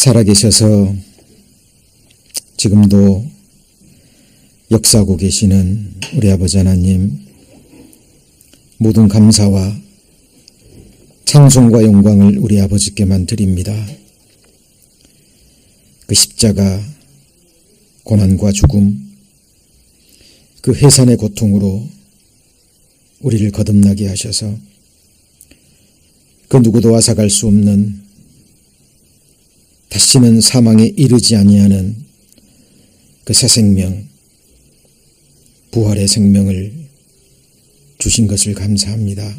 살아계셔서 지금도 역사하고 계시는 우리 아버지 하나님, 모든 감사와 찬송과 영광을 우리 아버지께만 드립니다. 그 십자가, 고난과 죽음, 그 해산의 고통으로 우리를 거듭나게 하셔서 그 누구도 앗아갈 수 없는, 다시는 사망에 이르지 아니하는 그 새 생명, 부활의 생명을 주신 것을 감사합니다.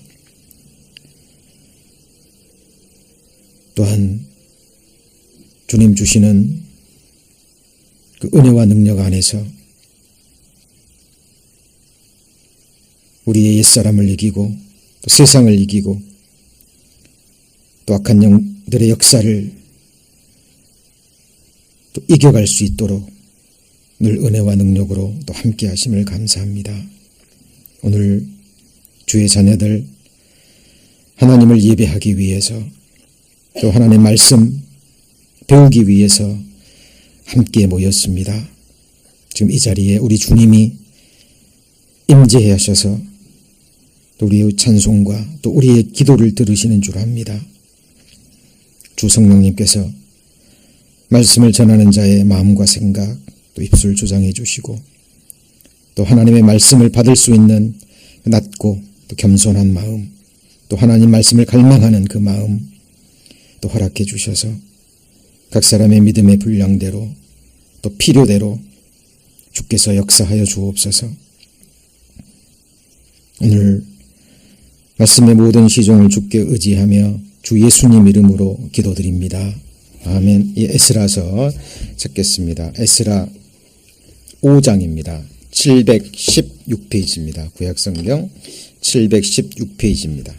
또한 주님 주시는 그 은혜와 능력 안에서 우리의 옛사람을 이기고 또 세상을 이기고 또 악한 영들의 역사를 또 이겨갈 수 있도록 늘 은혜와 능력으로 또 함께 하심을 감사합니다. 오늘 주의 자녀들 하나님을 예배하기 위해서 또 하나님의 말씀 배우기 위해서 함께 모였습니다. 지금 이 자리에 우리 주님이 임재해 하셔서 또 우리의 찬송과 또 우리의 기도를 들으시는 줄 압니다. 주 성령님께서 말씀을 전하는 자의 마음과 생각 또 입술 조장해 주시고 또 하나님의 말씀을 받을 수 있는 낮고 또 겸손한 마음, 또 하나님 말씀을 갈망하는 그 마음 또 허락해 주셔서 각 사람의 믿음의 분량대로 또 필요대로 주께서 역사하여 주옵소서. 오늘 말씀의 모든 시종을 주께 의지하며 주 예수님 이름으로 기도드립니다. 아멘. 이 에스라서 찾겠습니다. 에스라 5장입니다. 716페이지입니다. 구약성경 716페이지입니다.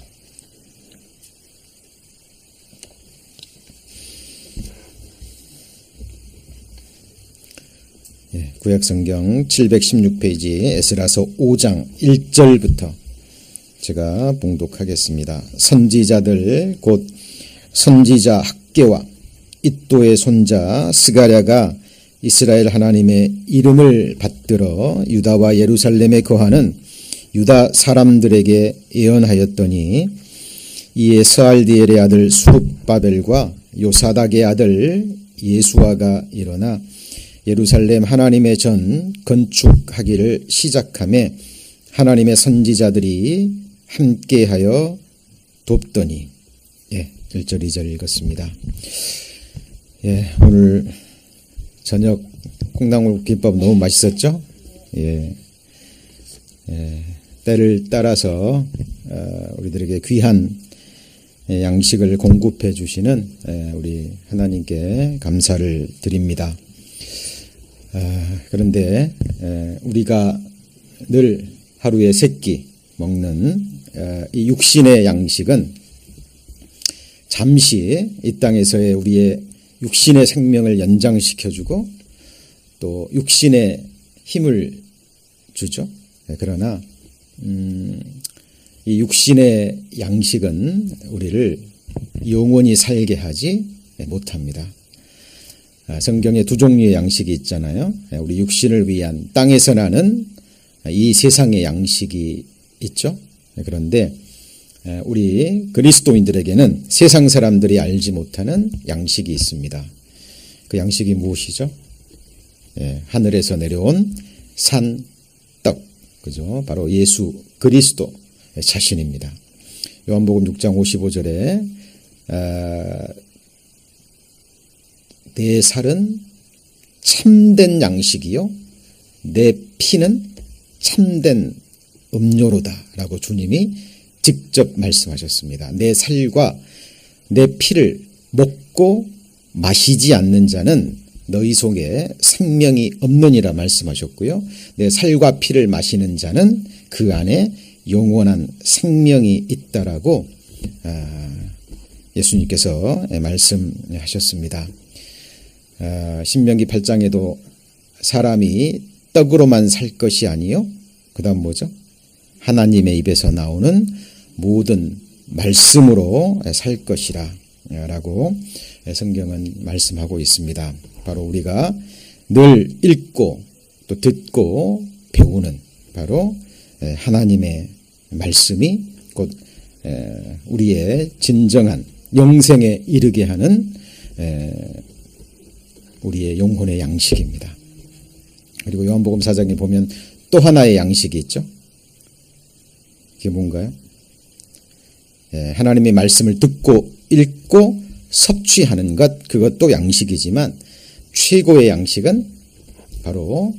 구약성경 716페이지 에스라서 5장 1절부터 제가 봉독하겠습니다. 선지자들 곧 선지자 학개와 이도의 손자 스가랴가 이스라엘 하나님의 이름을 받들어 유다와 예루살렘에 거하는 유다 사람들에게 예언하였더니 이에 스알디엘의 아들 수룹바벨과 요사닥의 아들 예수아가 일어나 예루살렘 하나님의 전 건축하기를 시작하며 하나님의 선지자들이 함께하여 돕더니 1절 2절 읽었습니다. 오늘 저녁 콩나물 김밥 너무 맛있었죠? 때를 따라서 우리들에게 귀한 양식을 공급해 주시는 우리 하나님께 감사를 드립니다. 그런데 우리가 늘 하루에 3끼 먹는 이 육신의 양식은 잠시 이 땅에서의 우리의 육신의 생명을 연장시켜주고 또 육신의 힘을 주죠. 그러나 이 육신의 양식은 우리를 영원히 살게 하지 못합니다. 성경에 두 종류의 양식이 있잖아요. 우리 육신을 위한 땅에서 나는 이 세상의 양식이 있죠. 그런데 우리 그리스도인들에게는 세상 사람들이 알지 못하는 양식이 있습니다. 그 양식이 무엇이죠? 하늘에서 내려온 산떡, 그죠? 바로 예수 그리스도 자신입니다. 요한복음 6장 55절에 내 살은 참된 양식이요 내 피는 참된 음료로다 라고 주님이 직접 말씀하셨습니다. 내 살과 내 피를 먹고 마시지 않는 자는 너희 속에 생명이 없느니라 말씀하셨고요. 내 살과 피를 마시는 자는 그 안에 영원한 생명이 있다라고 예수님께서 말씀하셨습니다. 신명기 8장에도 사람이 떡으로만 살 것이 아니요 그 다음 뭐죠? 하나님의 입에서 나오는 모든 말씀으로 살 것이라 라고 성경은 말씀하고 있습니다. 바로 우리가 늘 읽고 또 듣고 배우는 바로 하나님의 말씀이 곧 우리의 진정한 영생에 이르게 하는 우리의 영혼의 양식입니다. 그리고 요한복음 4장에 보면 또 하나의 양식이 있죠. 그게 뭔가요? 하나님의 말씀을 듣고 읽고 섭취하는 것, 그것도 양식이지만 최고의 양식은 바로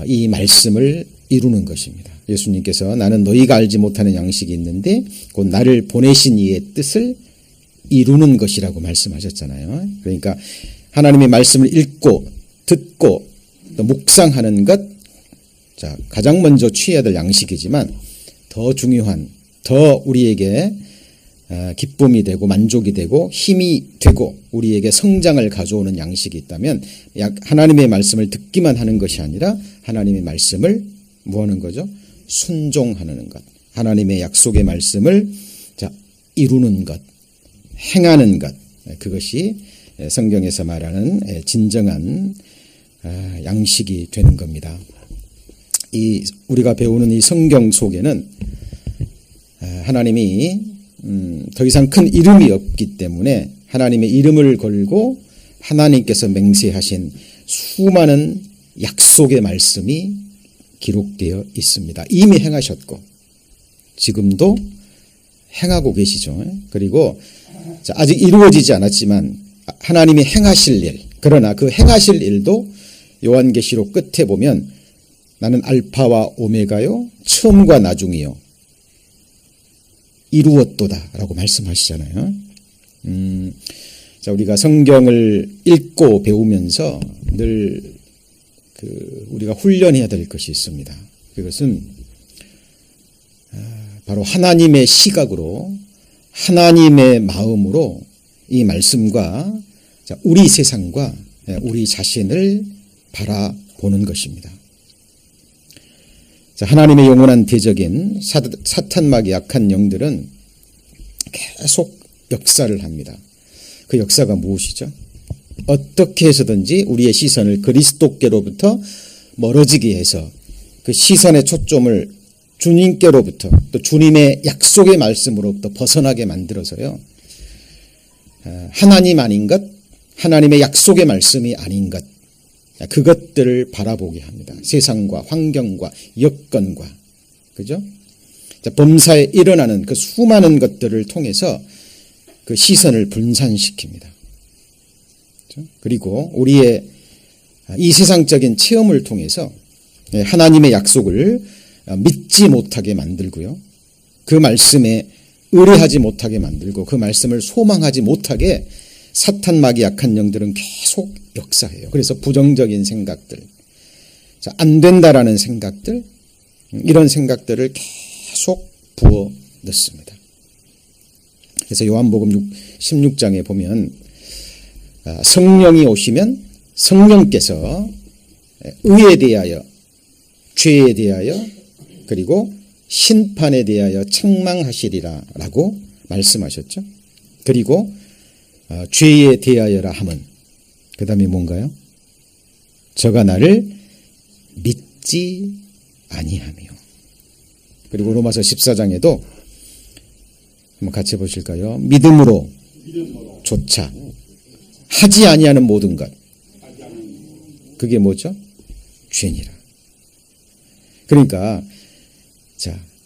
이 말씀을 이루는 것입니다. 예수님께서 나는 너희가 알지 못하는 양식이 있는데 곧 나를 보내신 이의 뜻을 이루는 것이라고 말씀하셨잖아요. 그러니까 하나님의 말씀을 읽고 듣고 또 묵상하는 것, 자, 가장 먼저 취해야 될 양식이지만 더 중요한, 더 우리에게 기쁨이 되고 만족이 되고 힘이 되고 우리에게 성장을 가져오는 양식이 있다면 하나님의 말씀을 듣기만 하는 것이 아니라 하나님의 말씀을 뭐 하는 거죠? 순종하는 것. 하나님의 약속의 말씀을 이루는 것, 행하는 것. 그것이 성경에서 말하는 진정한 양식이 되는 겁니다. 우리가 배우는 이 성경 속에는 하나님이 더 이상 큰 이름이 없기 때문에 하나님의 이름을 걸고 하나님께서 맹세하신 수많은 약속의 말씀이 기록되어 있습니다. 이미 행하셨고 지금도 행하고 계시죠. 그리고 아직 이루어지지 않았지만 하나님이 행하실 일, 그러나 그 행하실 일도 요한계시록 끝에 보면 나는 알파와 오메가요 처음과 나중이요 이루었도다 라고 말씀하시잖아요. 우리가 성경을 읽고 배우면서 늘 우리가 훈련해야 될 것이 있습니다. 그것은 바로 하나님의 시각으로 하나님의 마음으로 이 말씀과 우리 세상과 우리 자신을 바라보는 것입니다. 하나님의 영원한 대적인 사탄막이 약한 영들은 계속 역사를 합니다. 그 역사가 무엇이죠? 어떻게 해서든지 우리의 시선을 그리스도께로부터 멀어지게 해서 그 시선의 초점을 주님께로부터 또 주님의 약속의 말씀으로부터 벗어나게 만들어서요. 하나님 아닌 것, 하나님의 약속의 말씀이 아닌 것, 그것들을 바라보게 합니다. 세상과 환경과 여건과, 그죠? 범사에 일어나는 그 수많은 것들을 통해서 그 시선을 분산시킵니다. 그렇죠? 그리고 우리의 이 세상적인 체험을 통해서 하나님의 약속을 믿지 못하게 만들고요. 그 말씀에 의뢰하지 못하게 만들고 그 말씀을 소망하지 못하게 사탄막이 약한 영들은 계속 역사해요. 그래서 부정적인 생각들, 안 된다라는 생각들, 이런 생각들을 계속 부어 넣습니다. 그래서 요한복음 16장에 보면 성령이 오시면 성령께서 의에 대하여, 죄에 대하여, 그리고 심판에 대하여 책망하시리라 라고 말씀하셨죠. 그리고 죄에 대하여라 함은 그 다음에 뭔가요? 저가 나를 믿지 아니하며. 그리고 로마서 14장에도 한번 같이 보실까요? 믿음으로 조차 하지 아니하는 모든 것, 그게 뭐죠? 죄니라. 그러니까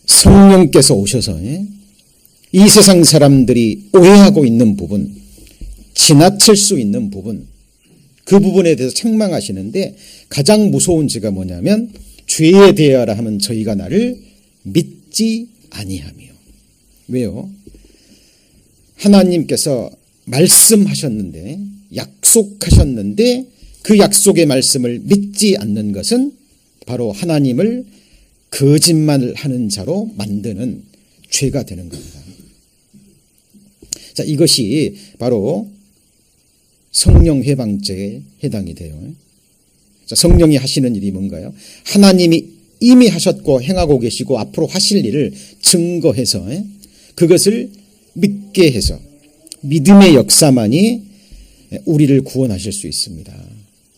성령께서 오셔서 이 세상 사람들이 오해하고 있는 부분, 지나칠 수 있는 부분, 그 부분에 대해서 책망하시는데 가장 무서운 죄가 뭐냐면 죄에 대하라 하면 저희가 나를 믿지 아니하며. 왜요? 하나님께서 말씀하셨는데, 약속하셨는데 그 약속의 말씀을 믿지 않는 것은 바로 하나님을 거짓말하는 자로 만드는 죄가 되는 겁니다. 이것이 바로 성령 회방죄에 해당이 돼요. 성령이 하시는 일이 뭔가요? 하나님이 이미 하셨고 행하고 계시고 앞으로 하실 일을 증거해서 그것을 믿게 해서 믿음의 역사만이 우리를 구원하실 수 있습니다.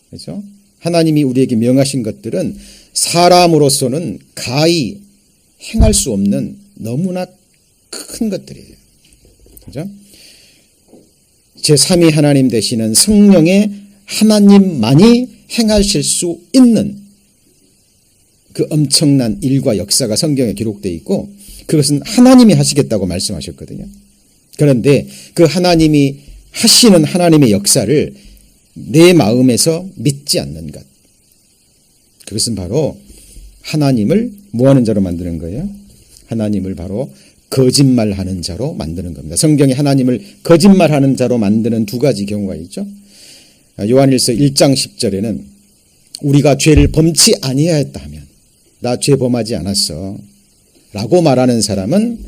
그렇죠? 하나님이 우리에게 명하신 것들은 사람으로서는 가히 행할 수 없는 너무나 큰 것들이에요. 그렇죠? 제3위 하나님 되시는 성령의 하나님만이 행하실 수 있는 그 엄청난 일과 역사가 성경에 기록되어 있고 그것은 하나님이 하시겠다고 말씀하셨거든요. 그런데 그 하나님이 하시는 하나님의 역사를 내 마음에서 믿지 않는 것. 그것은 바로 하나님을 뭐하는 자로 만드는 거예요? 하나님을 바로 거짓말하는 자로 만드는 겁니다. 성경에 하나님을 거짓말하는 자로 만드는 두 가지 경우가 있죠. 요한일서 1장 10절에는 우리가 죄를 범치 아니하였다 하면 나 죄 범하지 않았어 라고 말하는 사람은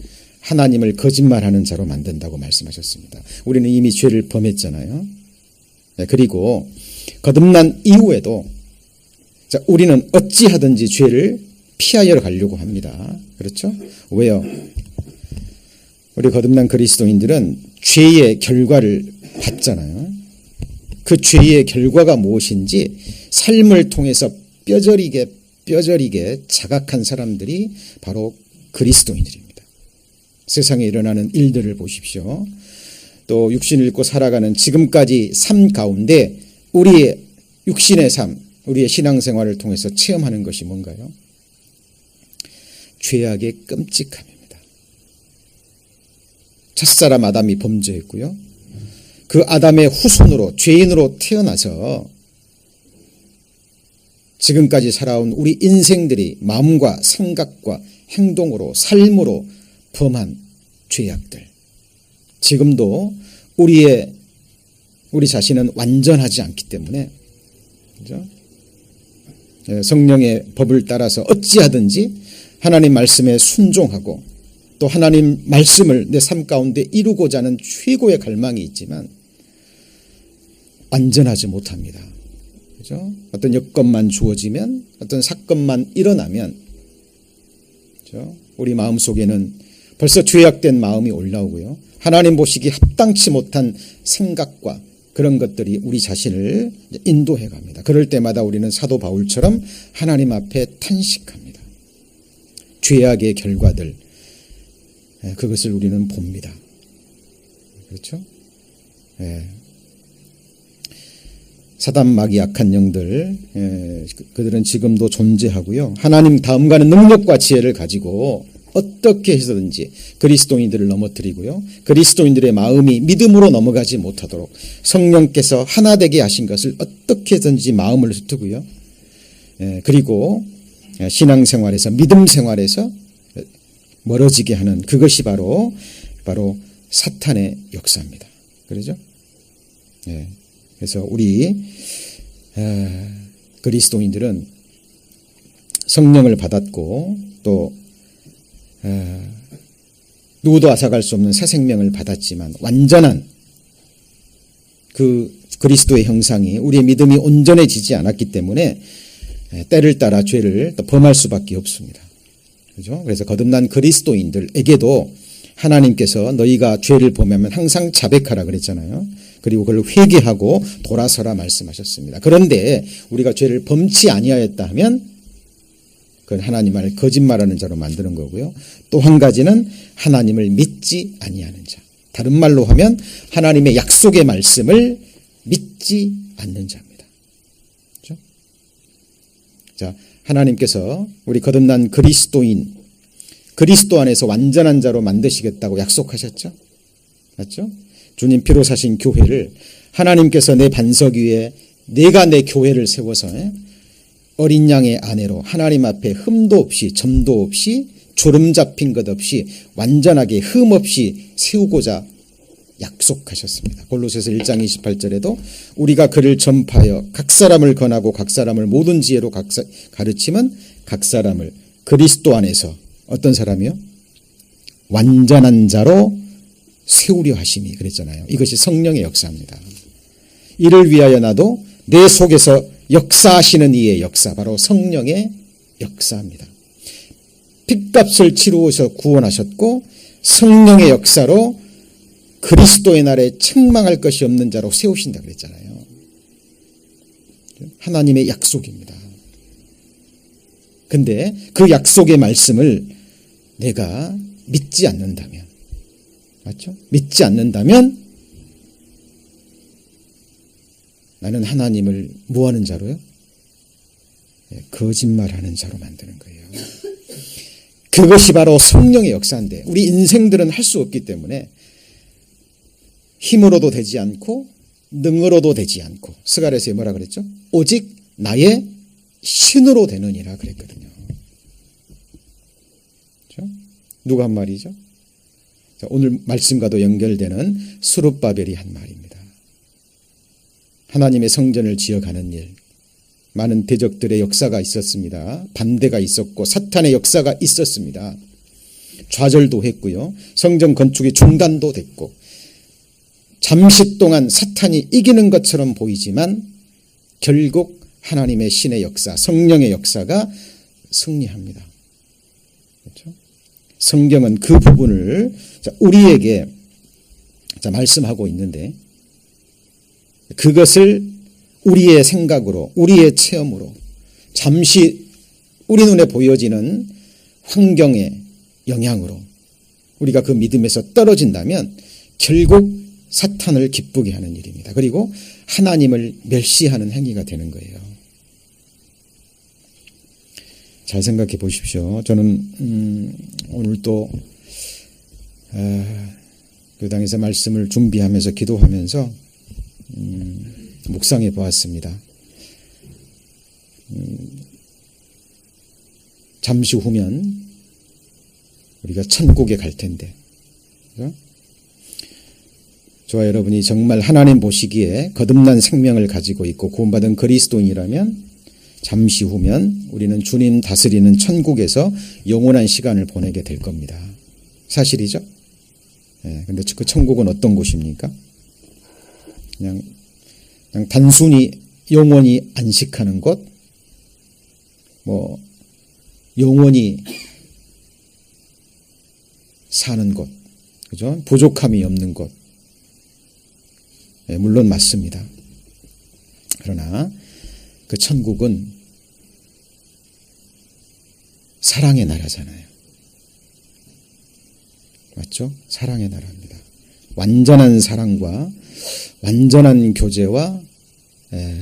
하나님을 거짓말하는 자로 만든다고 말씀하셨습니다. 우리는 이미 죄를 범했잖아요. 그리고 거듭난 이후에도 우리는 어찌하든지 죄를 피하여 가려고 합니다. 그렇죠? 왜요? 우리 거듭난 그리스도인들은 죄의 결과를 받잖아요. 그 죄의 결과가 무엇인지 삶을 통해서 뼈저리게 자각한 사람들이 바로 그리스도인들입니다. 세상에 일어나는 일들을 보십시오. 또 육신을 입고 살아가는 지금까지 삶 가운데 우리의 육신의 삶, 우리의 신앙생활을 통해서 체험하는 것이 뭔가요? 죄악의 끔찍함입니다. 첫사람 아담이 범죄했고요. 그 아담의 후손으로 죄인으로 태어나서 지금까지 살아온 우리 인생들이 마음과 생각과 행동으로 삶으로 범한 죄악들. 지금도 우리 자신은 완전하지 않기 때문에 그렇죠? 성령의 법을 따라서 어찌하든지 하나님 말씀에 순종하고 또 하나님 말씀을 내 삶 가운데 이루고자 하는 최고의 갈망이 있지만 완전하지 못합니다. 그렇죠? 어떤 여건만 주어지면 어떤 사건만 일어나면 그렇죠? 우리 마음 속에는 벌써 죄악된 마음이 올라오고요. 하나님 보시기 합당치 못한 생각과 그런 것들이 우리 자신을 인도해 갑니다. 그럴 때마다 우리는 사도 바울처럼 하나님 앞에 탄식합니다. 죄악의 결과들 그것을 우리는 봅니다. 그렇죠? 사단 마귀 악한 영들 그들은 지금도 존재하고요. 하나님 다음가는 능력과 지혜를 가지고 어떻게 해서든지 그리스도인들을 넘어뜨리고요. 그리스도인들의 마음이 믿음으로 넘어가지 못하도록 성령께서 하나 되게 하신 것을 어떻게 해서든지 마음을 흩트고요. 그리고 신앙생활에서 믿음 생활에서 멀어지게 하는 그것이 바로 사탄의 역사입니다. 그렇죠? 그래서 우리 그리스도인들은 성령을 받았고 또 누구도 앗아갈 수 없는 새 생명을 받았지만 완전한 그 그리스도의 형상이 우리의 믿음이 온전해지지 않았기 때문에 때를 따라 죄를 또 범할 수밖에 없습니다. 그렇죠? 그래서 거듭난 그리스도인들에게도 하나님께서 너희가 죄를 범하면 항상 자백하라 그랬잖아요. 그리고 그걸 회개하고 돌아서라 말씀하셨습니다. 그런데 우리가 죄를 범치 아니하였다 하면 그건 하나님을 거짓말하는 자로 만드는 거고요. 또 한 가지는 하나님을 믿지 아니하는 자. 다른 말로 하면 하나님의 약속의 말씀을 믿지 않는 자입니다. 그렇죠? 자, 하나님께서 우리 거듭난 그리스도인, 그리스도 안에서 완전한 자로 만드시겠다고 약속하셨죠? 맞죠? 주님 피로 사신 교회를 하나님께서 내 반석 위에 내가 내 교회를 세워서 어린 양의 아내로 하나님 앞에 흠도 없이 점도 없이 주름 잡힌 것 없이 완전하게 흠 없이 세우고자 약속하셨습니다. 골로새서 1장 28절에도 우리가 그를 전파하여 각 사람을 권하고 각 사람을 모든 지혜로 가르치면 각 사람을 그리스도 안에서 어떤 사람이요? 완전한 자로 세우려 하심이 그랬잖아요. 이것이 성령의 역사입니다. 이를 위하여 나도 내 속에서 역사하시는 이의 역사, 바로 성령의 역사입니다. 핏값을 치루어서 구원하셨고 성령의 역사로 그리스도의 날에 책망할 것이 없는 자로 세우신다 그랬잖아요. 하나님의 약속입니다. 근데 그 약속의 말씀을 내가 믿지 않는다면, 맞죠? 믿지 않는다면 나는 하나님을 뭐하는 자로요? 거짓말하는 자로 만드는 거예요. 그것이 바로 성령의 역사인데 우리 인생들은 할 수 없기 때문에 힘으로도 되지 않고 능으로도 되지 않고, 스가랴서에 뭐라 그랬죠? 오직 나의 신으로 되느니라 그랬거든요. 그렇죠? 누가 한 말이죠? 오늘 말씀과도 연결되는 스룹바벨이 한 말입니다. 하나님의 성전을 지어가는 일, 많은 대적들의 역사가 있었습니다. 반대가 있었고 사탄의 역사가 있었습니다. 좌절도 했고요. 성전 건축이 중단도 됐고 잠시 동안 사탄이 이기는 것처럼 보이지만 결국 하나님의 신의 역사, 성령의 역사가 승리합니다. 그렇죠? 성경은 그 부분을 우리에게 말씀하고 있는데 그것을 우리의 생각으로, 우리의 체험으로 잠시 우리 눈에 보여지는 환경의 영향으로 우리가 그 믿음에서 떨어진다면 결국 사탄을 기쁘게 하는 일입니다. 그리고 하나님을 멸시하는 행위가 되는 거예요. 잘 생각해 보십시오. 저는 오늘 또 교당에서 말씀을 준비하면서 기도하면서 묵상해 보았습니다. 잠시 후면 우리가 천국에 갈 텐데, 그렇죠? 저와 여러분이 정말 하나님 보시기에 거듭난 생명을 가지고 있고 구원받은 그리스도인이라면 잠시 후면 우리는 주님 다스리는 천국에서 영원한 시간을 보내게 될 겁니다. 사실이죠? 그런데 그 천국은 어떤 곳입니까? 그냥 단순히 영원히 안식하는 곳, 영원히 사는 곳, 그죠? 부족함이 없는 곳. 물론 맞습니다. 그러나 그 천국은 사랑의 나라잖아요. 맞죠? 사랑의 나라입니다. 완전한 사랑과 완전한 교제와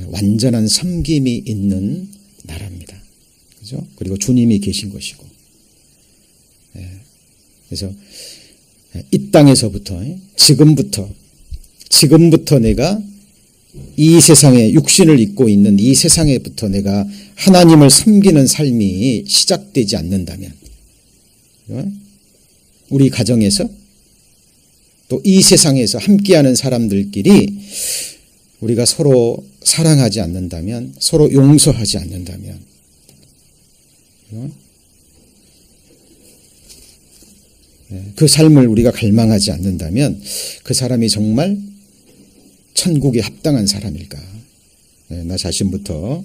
완전한 섬김이 있는 나라입니다. 그죠? 그리고 주님이 계신 것이고. 그래서 이 땅에서부터, 지금부터 내가 이 세상에 육신을 입고 있는 이 세상에부터 내가 하나님을 섬기는 삶이 시작되지 않는다면, 우리 가정에서 또 이 세상에서 함께하는 사람들끼리 우리가 서로 사랑하지 않는다면, 서로 용서하지 않는다면, 그 삶을 우리가 갈망하지 않는다면 그 사람이 정말 천국에 합당한 사람일까? 나 자신부터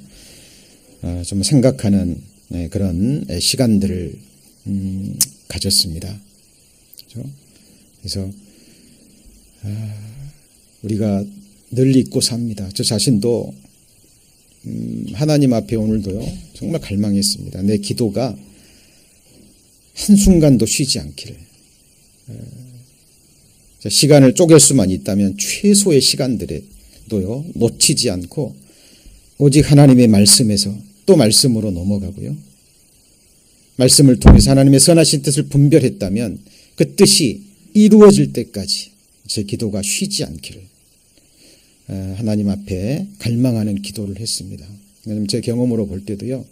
좀 생각하는 그런 시간들을 가졌습니다. 그렇죠? 그래서 우리가 늘 잊고 삽니다. 저 자신도 하나님 앞에 오늘도요 정말 갈망했습니다. 내 기도가 한순간도 쉬지 않기를. 시간을 쪼갤 수만 있다면 최소의 시간들에도요 놓치지 않고 오직 하나님의 말씀에서 또 말씀으로 넘어가고요. 말씀을 통해서 하나님의 선하신 뜻을 분별했다면 그 뜻이 이루어질 때까지 제 기도가 쉬지 않기를 하나님 앞에 갈망하는 기도를 했습니다. 왜냐하면 제 경험으로 볼 때도요,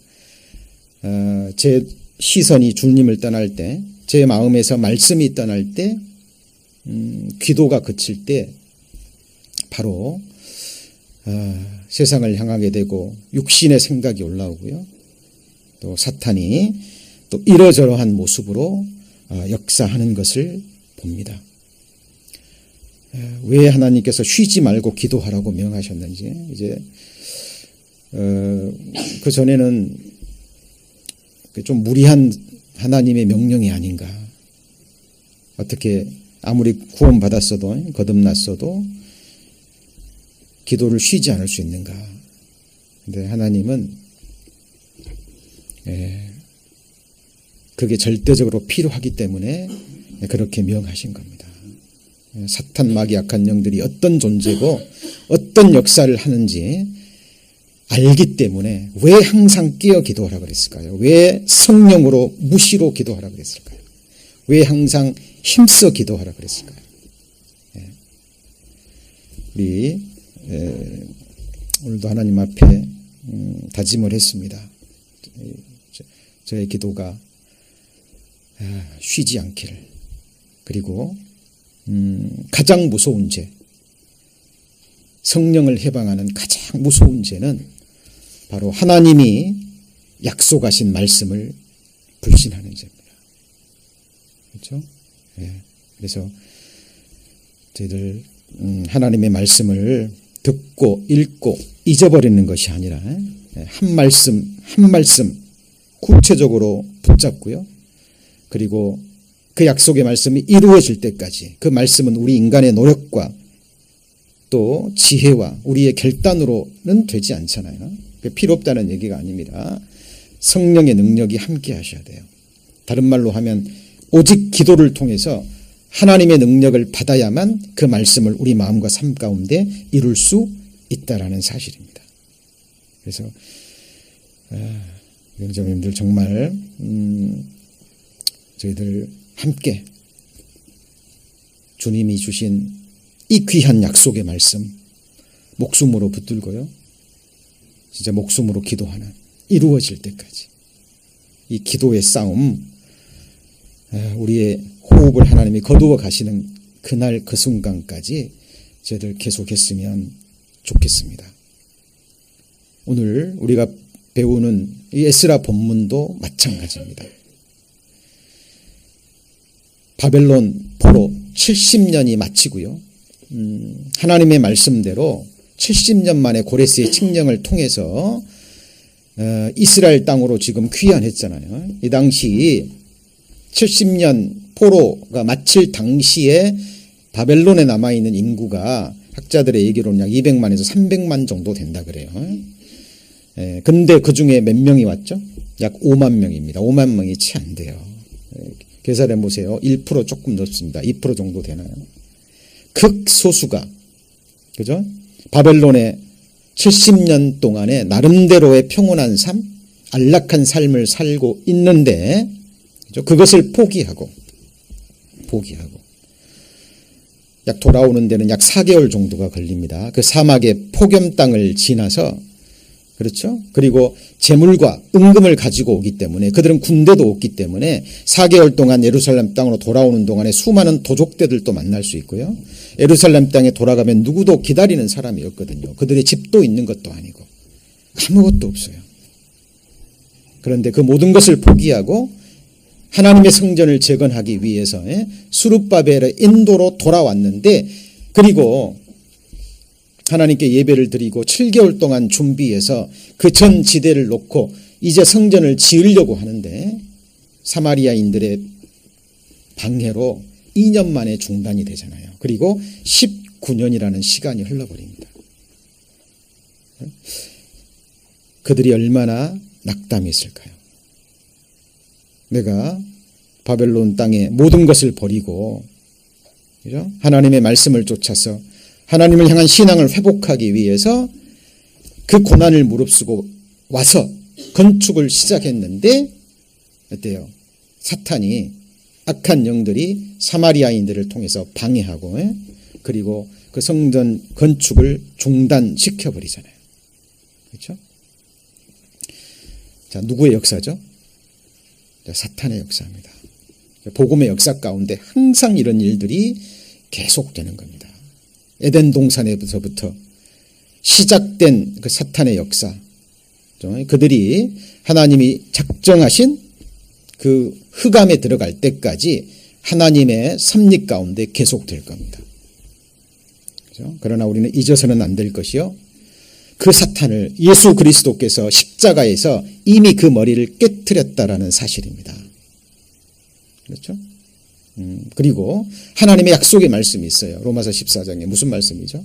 제 시선이 주님을 떠날 때, 제 마음에서 말씀이 떠날 때, 기도가 그칠 때 바로 세상을 향하게 되고 육신의 생각이 올라오고요. 또 사탄이 또 이러저러한 모습으로 역사하는 것을 봅니다. 왜 하나님께서 쉬지 말고 기도하라고 명하셨는지, 이제 그 전에는 좀 무리한 하나님의 명령이 아닌가. 어떻게 아무리 구원받았어도 거듭났어도 기도를 쉬지 않을 수 있는가? 근데 하나님은 그게 절대적으로 필요하기 때문에 그렇게 명하신 겁니다. 사탄 마귀 악한 영들이 어떤 존재고 어떤 역사를 하는지 알기 때문에 왜 항상 깨어 기도하라 그랬을까요? 왜 성령으로 무시로 기도하라 그랬을까요? 왜 항상 힘써 기도하라 그랬을까요? 우리 오늘도 하나님 앞에 다짐을 했습니다. 저의 기도가 쉬지 않기를. 그리고 가장 무서운 죄, 성령을 해방하는 가장 무서운 죄는 바로 하나님이 약속하신 말씀을 불신하는 죄입니다. 그렇죠? 그래서 저희들 하나님의 말씀을 듣고 읽고 잊어버리는 것이 아니라 한 말씀 한 말씀 구체적으로 붙잡고요. 그리고 그 약속의 말씀이 이루어질 때까지, 그 말씀은 우리 인간의 노력과 또 지혜와 우리의 결단으로는 되지 않잖아요. 필요 없다는 얘기가 아닙니다. 성령의 능력이 함께 하셔야 돼요. 다른 말로 하면 오직 기도를 통해서 하나님의 능력을 받아야만 그 말씀을 우리 마음과 삶 가운데 이룰 수 있다라는 사실입니다. 그래서 영장님들 정말 저희들 함께 주님이 주신 이 귀한 약속의 말씀 목숨으로 붙들고요. 진짜 목숨으로 기도하는, 이루어질 때까지 이 기도의 싸움, 우리의 호흡을 하나님이 거두어 가시는 그날 그 순간까지 저희들 계속했으면 좋겠습니다. 오늘 우리가 배우는 이 에스라 본문도 마찬가지입니다. 바벨론 포로 70년이 마치고요. 하나님의 말씀대로 70년 만에 고레스의 칙령을 통해서 이스라엘 땅으로 지금 귀환했잖아요. 이 당시 70년 포로가 마칠 당시에 바벨론에 남아있는 인구가 학자들의 얘기로는 약 200만에서 300만 정도 된다 그래요. 근데 그 중에 몇 명이 왔죠? 약 5만 명입니다. 5만 명이 채 안 돼요. 계산해 보세요. 1% 조금 넘습니다. 2% 정도 되나요? 극소수가, 그죠? 바벨론의 70년 동안에 나름대로의 평온한 삶, 안락한 삶을 살고 있는데, 그죠? 그것을 포기하고 약 돌아오는 데는 약 4개월 정도가 걸립니다. 그 사막의 폭염 땅을 지나서, 그렇죠? 그리고 재물과 은금을 가지고 오기 때문에, 그들은 군대도 없기 때문에 4개월 동안 예루살렘 땅으로 돌아오는 동안에 수많은 도적대들도 만날 수 있고요. 예루살렘 땅에 돌아가면 누구도 기다리는 사람이 없거든요. 그들의 집도 있는 것도 아니고 아무것도 없어요. 그런데 그 모든 것을 포기하고 하나님의 성전을 재건하기 위해서 스룹바벨의 인도로 돌아왔는데, 그리고 하나님께 예배를 드리고 7개월 동안 준비해서 그 전 지대를 놓고 이제 성전을 지으려고 하는데 사마리아인들의 방해로 2년 만에 중단이 되잖아요. 그리고 19년이라는 시간이 흘러버립니다. 그들이 얼마나 낙담했을까요? 내가 바벨론 땅에 모든 것을 버리고, 그죠? 하나님의 말씀을 쫓아서 하나님을 향한 신앙을 회복하기 위해서 그 고난을 무릅쓰고 와서 건축을 시작했는데 어때요? 사탄이, 악한 영들이 사마리아인들을 통해서 방해하고 그리고 그 성전 건축을 중단시켜버리잖아요. 그렇죠? 자, 누구의 역사죠? 사탄의 역사입니다. 복음의 역사 가운데 항상 이런 일들이 계속되는 겁니다. 에덴 동산에서부터 시작된 그 사탄의 역사, 그들이 하나님이 작정하신 그 흑암에 들어갈 때까지 하나님의 섭리 가운데 계속될 겁니다. 그렇죠? 그러나 우리는 잊어서는 안 될 것이요, 그 사탄을 예수 그리스도께서 십자가에서 이미 그 머리를 깨트렸다라는 사실입니다. 그렇죠? 그리고 하나님의 약속의 말씀이 있어요. 로마서 14장에 무슨 말씀이죠?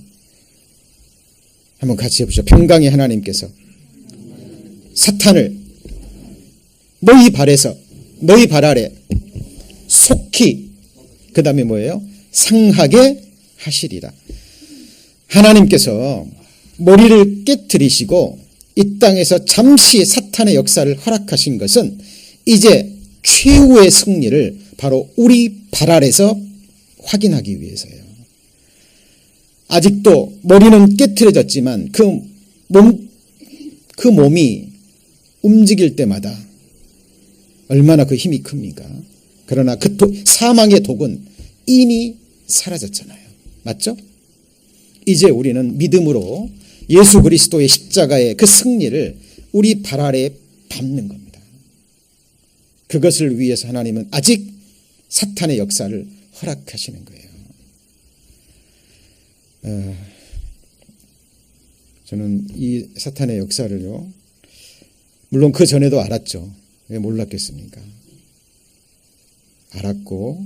한번 같이 해보죠. 평강의 하나님께서 사탄을 너희 발 아래 속히, 그 다음에 뭐예요? 상하게 하시리라. 하나님께서 머리를 깨트리시고 이 땅에서 잠시 사탄의 역사를 허락하신 것은 이제 최후의 승리를 바로 우리 발 아래서 확인하기 위해서예요. 아직도 머리는 깨트려졌지만 그 몸이 움직일 때마다 얼마나 그 힘이 큽니까? 그러나 그 사망의 독은 이미 사라졌잖아요. 맞죠? 이제 우리는 믿음으로 예수 그리스도의 십자가의 그 승리를 우리 발 아래에 밟는 겁니다. 그것을 위해서 하나님은 아직 사탄의 역사를 허락하시는 거예요. 저는 이 사탄의 역사를요, 물론 그 전에도 알았죠. 왜 몰랐겠습니까? 알았고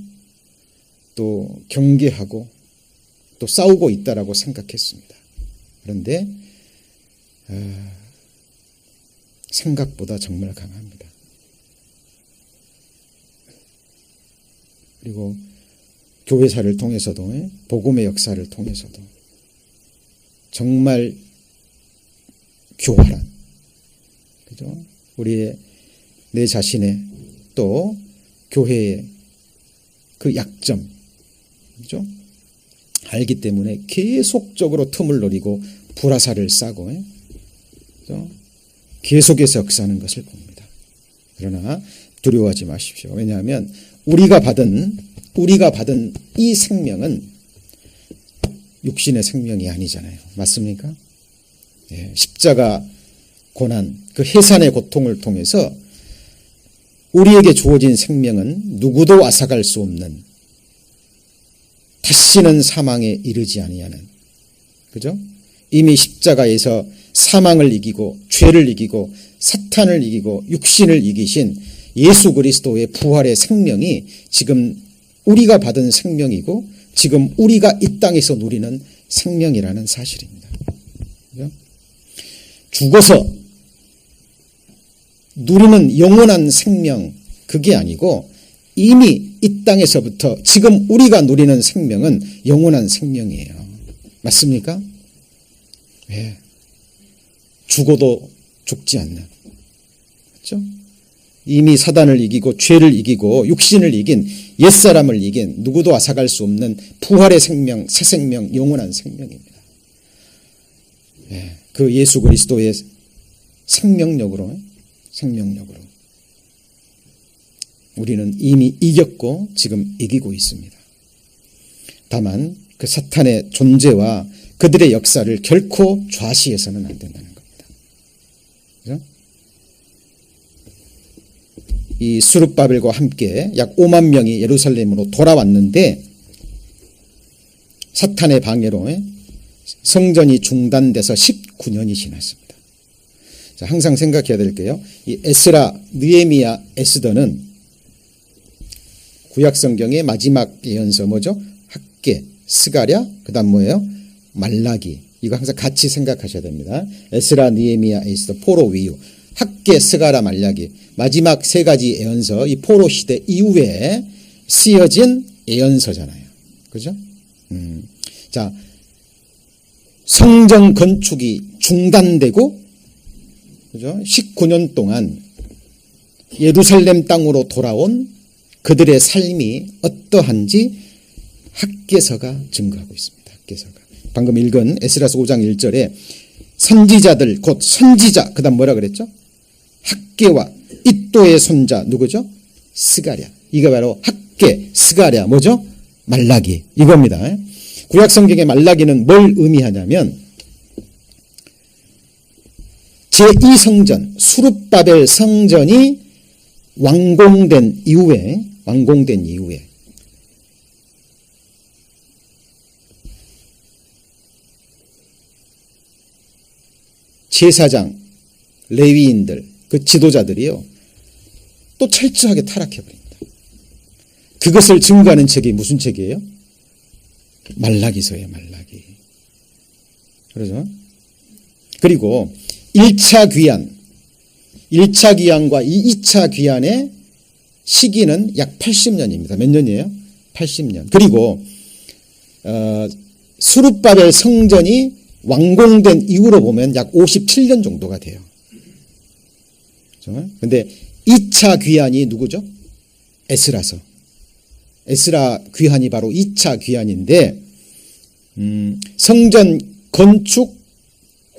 또 경계하고 또 싸우고 있다라고 생각했습니다. 그런데 생각보다 정말 강합니다. 그리고 교회사를 통해서도, 복음의 역사를 통해서도 정말 교활한, 그죠? 우리의 내 자신의 또 교회의 그 약점, 그죠? 알기 때문에 계속적으로 틈을 노리고 불화살을 싸고, 그죠? 계속해서 역사하는 것을 봅니다. 그러나 두려워하지 마십시오. 왜냐하면 우리가 받은 이 생명은 육신의 생명이 아니잖아요. 맞습니까? 예, 십자가 고난, 그 해산의 고통을 통해서 우리에게 주어진 생명은 누구도 앗아갈 수 없는, 다시는 사망에 이르지 아니하는, 그죠? 이미 십자가에서 사망을 이기고 죄를 이기고 사탄을 이기고 육신을 이기신 예수 그리스도의 부활의 생명이 지금 우리가 받은 생명이고 지금 우리가 이 땅에서 누리는 생명이라는 사실입니다. 그죠? 죽어서 누리는 영원한 생명, 그게 아니고 이미 이 땅에서부터 지금 우리가 누리는 생명은 영원한 생명이에요. 맞습니까? 왜? 죽어도 죽지 않는, 그렇죠? 이미 사단을 이기고 죄를 이기고 육신을 이긴, 옛사람을 이긴, 누구도 앗아갈 수 없는 부활의 생명, 새 생명, 영원한 생명입니다. 예, 그 예수 그리스도의 생명력으로 우리는 이미 이겼고 지금 이기고 있습니다. 다만 그 사탄의 존재와 그들의 역사를 결코 좌시해서는 안 된다는 겁니다. 그죠? 이 스룹바벨과 함께 약 5만 명이 예루살렘으로 돌아왔는데 사탄의 방해로 성전이 중단돼서 19년이 지났습니다. 자, 항상 생각해야 될 게요, 이 에스라, 느헤미야, 에스더는 구약성경의 마지막 예언서 뭐죠? 학개, 스가랴, 그 다음 뭐예요? 말라기. 이거 항상 같이 생각하셔야 됩니다. 에스라, 느헤미야, 에스더, 포로 위유, 학개, 스가랴, 말라기. 마지막 세 가지 예언서, 이 포로 시대 이후에 쓰여진 예언서잖아요. 그죠? 자, 성전 건축이 중단되고, 그죠? 19년 동안 예루살렘 땅으로 돌아온 그들의 삶이 어떠한지 학개서가 증거하고 있습니다. 학개서가. 방금 읽은 에스라서 5장 1절에 선지자들, 곧 선지자, 그 다음 뭐라 그랬죠? 학개와 이또의 손자, 누구죠? 스가랴. 이거 바로 학개, 스가랴, 뭐죠? 말라기. 이겁니다. 구약성경의 말라기는 뭘 의미하냐면 제2성전, 수룹바벨 성전이 완공된 이후에 제사장, 레위인들, 그 지도자들이요, 또 철저하게 타락해버립니다. 그것을 증거하는 책이 무슨 책이에요? 말라기서예요. 말라기. 그러죠? 그리고 1차 귀환과 2차 귀환의 시기는 약 80년입니다. 몇 년이에요? 80년. 그리고 스룹바벨 성전이 완공된 이후로 보면 약 57년 정도가 돼요. 그런데 2차 귀환이 누구죠? 에스라서. 에스라 귀환이 바로 2차 귀환인데 성전 건축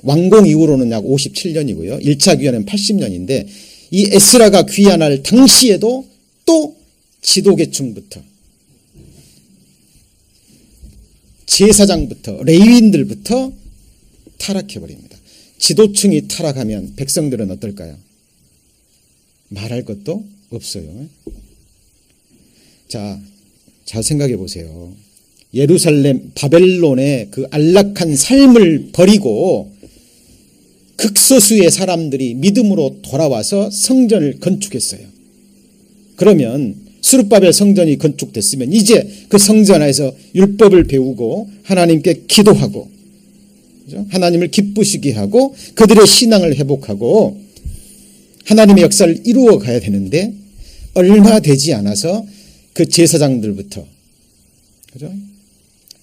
완공 이후로는 약 57년이고요. 1차 귀환은 80년인데 이 에스라가 귀환할 당시에도 또 지도계층부터 제사장부터 레위인들부터 타락해버립니다. 지도층이 타락하면 백성들은 어떨까요? 말할 것도 없어요. 자, 잘 생각해 보세요. 예루살렘 바벨론의 그 안락한 삶을 버리고 극소수의 사람들이 믿음으로 돌아와서 성전을 건축했어요. 그러면 스룹바벨 성전이 건축됐으면 이제 그 성전 안에서 율법을 배우고 하나님께 기도하고 하나님을 기쁘시게 하고 그들의 신앙을 회복하고 하나님의 역사를 이루어 가야 되는데 얼마 되지 않아서 그 제사장들부터 그죠?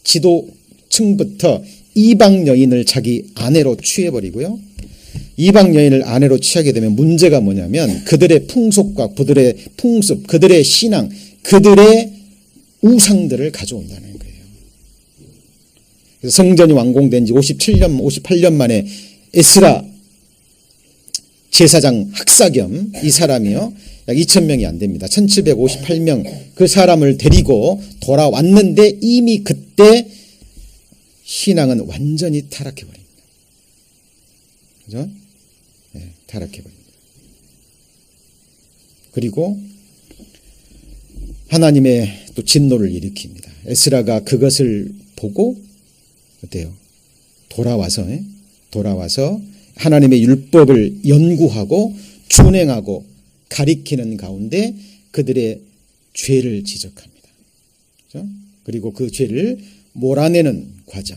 지도층부터 이방 여인을 자기 아내로 취해버리고요. 이방 여인을 아내로 취하게 되면 문제가 뭐냐면 그들의 풍속과 그들의 풍습, 그들의 신앙, 그들의 우상들을 가져온다는 거예요. 그래서 성전이 완공된 지 57년, 58년 만에 에스라 제사장 학사겸 이 사람이요. 약 2,000명이 안 됩니다. 1758명 그 사람을 데리고 돌아왔는데 이미 그때 신앙은 완전히 타락해버립니다. 그죠? 네, 타락해버립니다. 그리고 하나님의 또 진노를 일으킵니다. 에스라가 그것을 보고 어때요? 돌아와서 하나님의 율법을 연구하고 준행하고 가리키는 가운데 그들의 죄를 지적합니다. 그렇죠? 그리고 그 죄를 몰아내는 과정.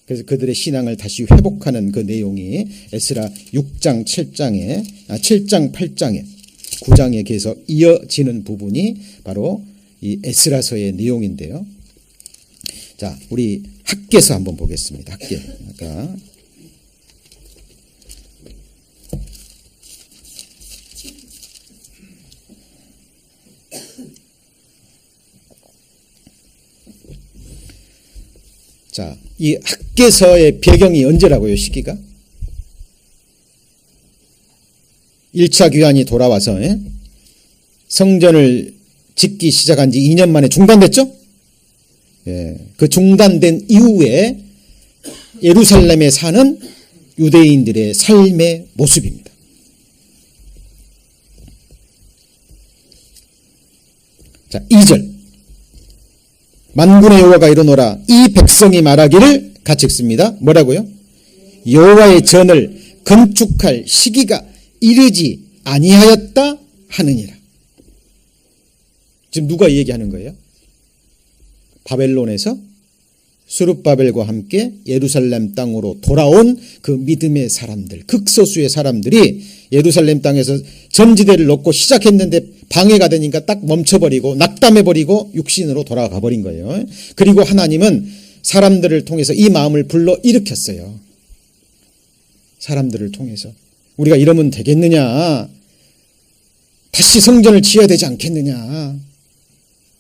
그래서 그들의 신앙을 다시 회복하는 그 내용이 에스라 6장, 7장, 8장에 9장에 계속 이어지는 부분이 바로 이 에스라서의 내용인데요. 자, 우리 학개서 한번 보겠습니다. 학개. 아까 자, 이 학개서의 배경이 언제라고요, 시기가? 1차 귀환이 돌아와서 성전을 짓기 시작한 지 2년 만에 중단됐죠? 예, 그 중단된 이후에 예루살렘에 사는 유대인들의 삶의 모습입니다. 자, 2절. 만군의 여호와가 이르노라 이 백성이 말하기를 같이 읽습니다. 뭐라고요? 여호와의 전을 건축할 시기가 이르지 아니하였다 하느니라. 지금 누가 얘기하는 거예요? 바벨론에서 스룹바벨과 함께 예루살렘 땅으로 돌아온 그 믿음의 사람들, 극소수의 사람들이 예루살렘 땅에서 전지대를 놓고 시작했는데 방해가 되니까 딱 멈춰버리고 낙담해버리고 육신으로 돌아가 버린 거예요. 그리고 하나님은 사람들을 통해서 이 마음을 불러 일으켰어요. 사람들을 통해서 우리가 이러면 되겠느냐, 다시 성전을 지어야 되지 않겠느냐.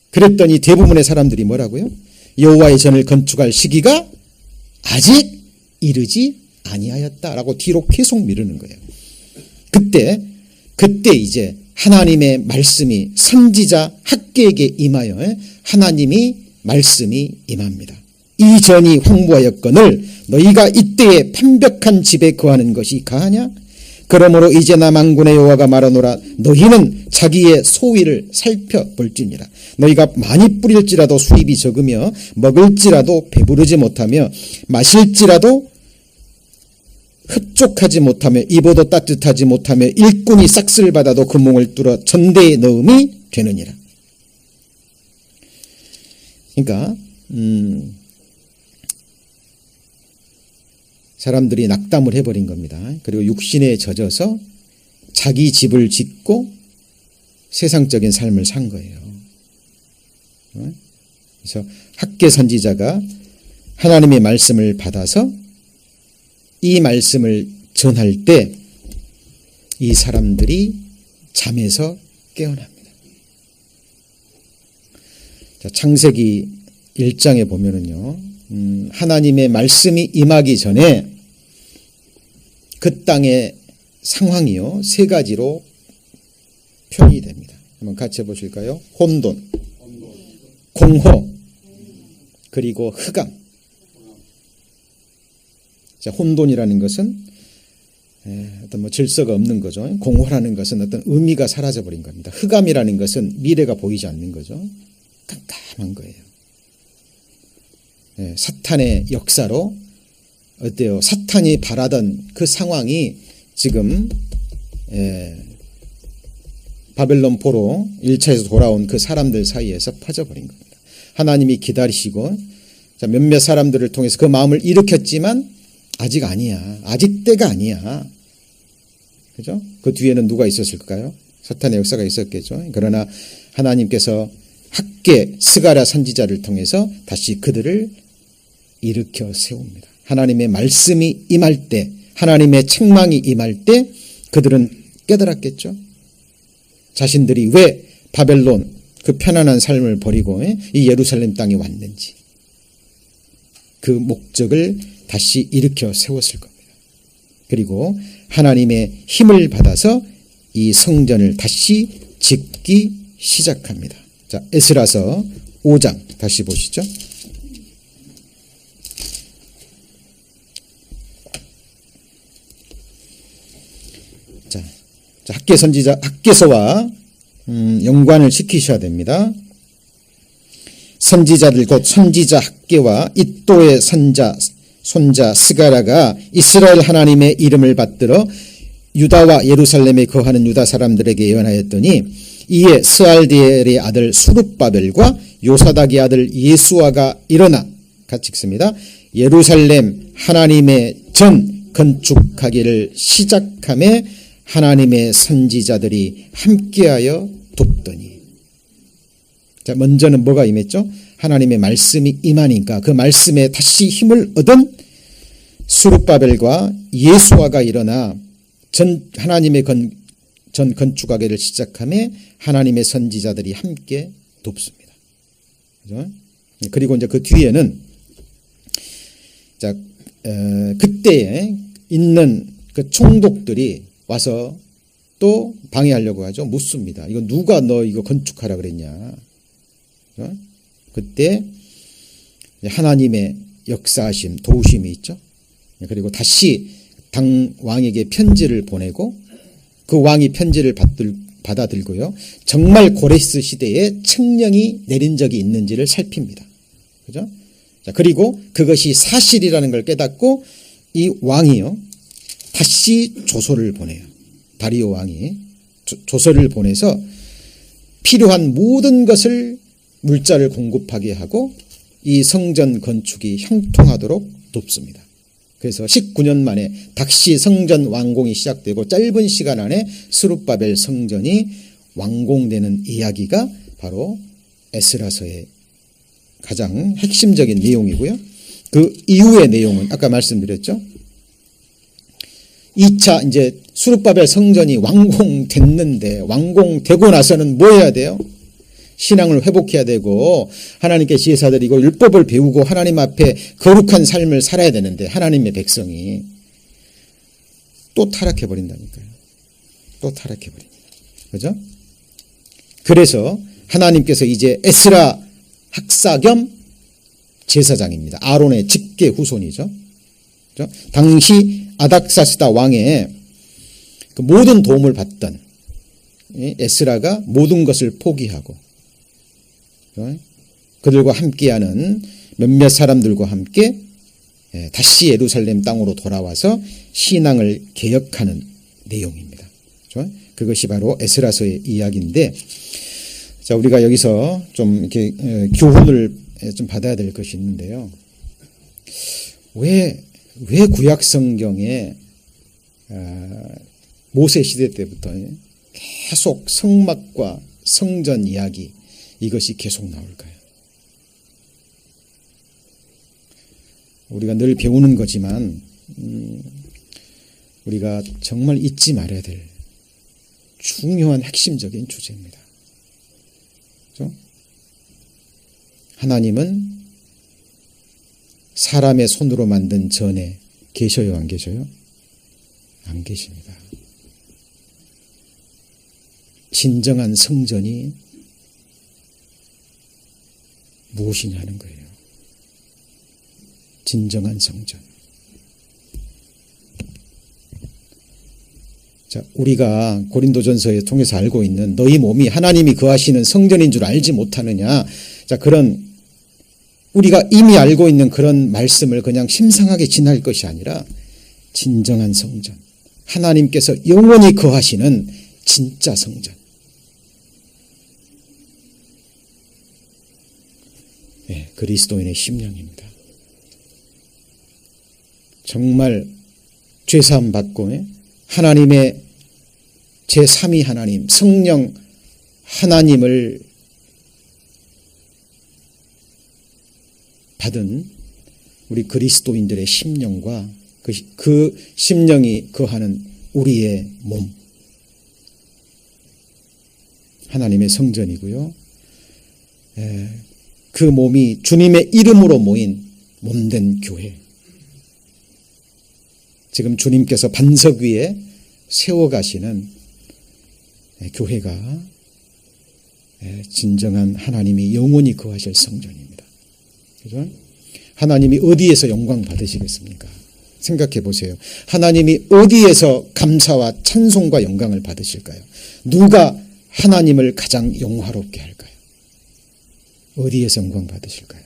그랬더니 대부분의 사람들이 뭐라고요? 여호와의 전을 건축할 시기가 아직 이르지 아니하였다라고 뒤로 계속 미루는 거예요. 그때 이제 하나님의 말씀이 선지자 학개에게 임하여 하나님이 말씀이 임합니다. 이 전이 황무하였거늘 너희가 이때에 편벽한 집에 거하는 것이 가하냐? 그러므로 이제 나 만군의 여호와가 말하노라 너희는 자기의 소위를 살펴볼지니라. 너희가 많이 뿌릴지라도 수입이 적으며 먹을지라도 배부르지 못하며 마실지라도 흡족하지 못하며 입어도 따뜻하지 못하며 일꾼이 싹쓸 받아도 그 몽을 뚫어 전대에 넣음이 되느니라. 그러니까 사람들이 낙담을 해버린 겁니다. 그리고 육신에 젖어서 자기 집을 짓고 세상적인 삶을 산 거예요. 그래서 학개 선지자가 하나님의 말씀을 받아서 이 말씀을 전할 때 이 사람들이 잠에서 깨어납니다. 자, 창세기 1장에 보면은요, 하나님의 말씀이 임하기 전에 그 땅의 상황이요, 세 가지로 표현이 됩니다. 한번 같이 해보실까요? 혼돈, 공허, 그리고 흑암. 자, 혼돈이라는 것은 어떤 질서가 없는 거죠. 공허라는 것은 어떤 의미가 사라져버린 겁니다. 흑암이라는 것은 미래가 보이지 않는 거죠. 깜깜한 거예요. 사탄의 역사로 어때요? 사탄이 바라던 그 상황이 지금 바벨론 포로 1차에서 돌아온 그 사람들 사이에서 퍼져버린 겁니다. 하나님이 기다리시고 몇몇 사람들을 통해서 그 마음을 일으켰지만 아직 아니야. 아직 때가 아니야. 그죠? 그 뒤에는 누가 있었을까요? 사탄의 역사가 있었겠죠. 그러나 하나님께서 학개 스가랴 선지자를 통해서 다시 그들을 일으켜 세웁니다. 하나님의 말씀이 임할 때, 하나님의 책망이 임할 때 그들은 깨달았겠죠. 자신들이 왜 바벨론 그 편안한 삶을 버리고 이 예루살렘 땅에 왔는지 그 목적을 다시 일으켜 세웠을 겁니다. 그리고 하나님의 힘을 받아서 이 성전을 다시 짓기 시작합니다. 자, 에스라서 5장 다시 보시죠. 자, 학개 선지자 학개서와 연관을 시키셔야 됩니다. 선지자들 곧 선지자 학개와 잇도의 손자 스가랴가 이스라엘 하나님의 이름을 받들어 유다와 예루살렘에 거하는 유다 사람들에게 예언하였더니 이에 스알디엘의 아들 수룹바벨과 요사닥의 아들 예수아가 일어나 같이 읽습니다. 예루살렘 하나님의 전 건축하기를 시작하며 하나님의 선지자들이 함께하여 돕더니. 자, 먼저는 뭐가 임했죠? 하나님의 말씀이 임하니까 그 말씀에 다시 힘을 얻은 수룹바벨과 예수아가 일어나 하나님의 전 건축하기를 시작하며 하나님의 선지자들이 함께 돕습니다. 그죠? 그리고 이제 그 뒤에는 자, 그때에 있는 그 총독들이 와서 또 방해하려고 하죠. 묻습니다. 이거 누가 너 이거 건축하라 그랬냐? 그죠? 그때 하나님의 역사하심, 도우심이 있죠. 그리고 다시 당 왕에게 편지를 보내고 그 왕이 편지를 받아들고요. 정말 고레스 시대에 책령이 내린 적이 있는지를 살핍니다. 그죠? 자, 그리고 그것이 사실이라는 걸 깨닫고 이 왕이요. 다시 조서를 보내요. 다리오 왕이 조서를 보내서 필요한 모든 것을 물자를 공급하게 하고 이 성전 건축이 형통하도록 돕습니다. 그래서 19년 만에 다시 성전 완공이 시작되고 짧은 시간 안에 스룹바벨 성전이 완공되는 이야기가 바로 에스라서의 가장 핵심적인 내용이고요. 그 이후의 내용은 아까 말씀드렸죠. 2차 이제 스룹바벨 성전이 완공됐는데 완공되고 나서는 뭐 해야 돼요? 신앙을 회복해야 되고 하나님께 제사드리고 율법을 배우고 하나님 앞에 거룩한 삶을 살아야 되는데 하나님의 백성이 또 타락해버린다니까요. 또 타락해버립니다. 그죠? 그래서 하나님께서 이제 에스라 학사 겸 제사장입니다. 아론의 직계 후손이죠. 그죠? 당시 아닥사스다 왕의 그 모든 도움을 받던 에스라가 모든 것을 포기하고 그들과 함께하는 몇몇 사람들과 함께 다시 예루살렘 땅으로 돌아와서 신앙을 개혁하는 내용입니다. 그것이 바로 에스라서의 이야기인데, 자, 우리가 여기서 좀 이렇게 교훈을 좀 받아야 될 것이 있는데요. 왜 구약 성경에 모세 시대 때부터 계속 성막과 성전 이야기 이것이 계속 나올까요? 우리가 늘 배우는 거지만 우리가 정말 잊지 말아야 될 중요한 핵심적인 주제입니다. 그렇죠? 하나님은 사람의 손으로 만든 전에 계셔요, 안 계셔요? 안 계십니다. 진정한 성전이 무엇이냐는 거예요. 진정한 성전. 자, 우리가 고린도전서에 통해서 알고 있는 너희 몸이 하나님이 거하시는 성전인 줄 알지 못하느냐. 자, 그런 우리가 이미 알고 있는 그런 말씀을 그냥 심상하게 지날 것이 아니라 진정한 성전. 하나님께서 영원히 거하시는 진짜 성전. 네, 그리스도인의 심령입니다. 정말 죄사함 받고 하나님의 제3위 하나님 성령 하나님을 받은 우리 그리스도인들의 심령과 그 심령이 거하는 우리의 몸 하나님의 성전이고요. 그 몸이 주님의 이름으로 모인 몸된 교회. 지금 주님께서 반석 위에 세워가시는 교회가 진정한 하나님이 영원히 거하실 성전입니다. 그죠? 하나님이 어디에서 영광 받으시겠습니까? 생각해 보세요. 하나님이 어디에서 감사와 찬송과 영광을 받으실까요? 누가 하나님을 가장 영화롭게 할까요? 어디에서 영광 받으실까요?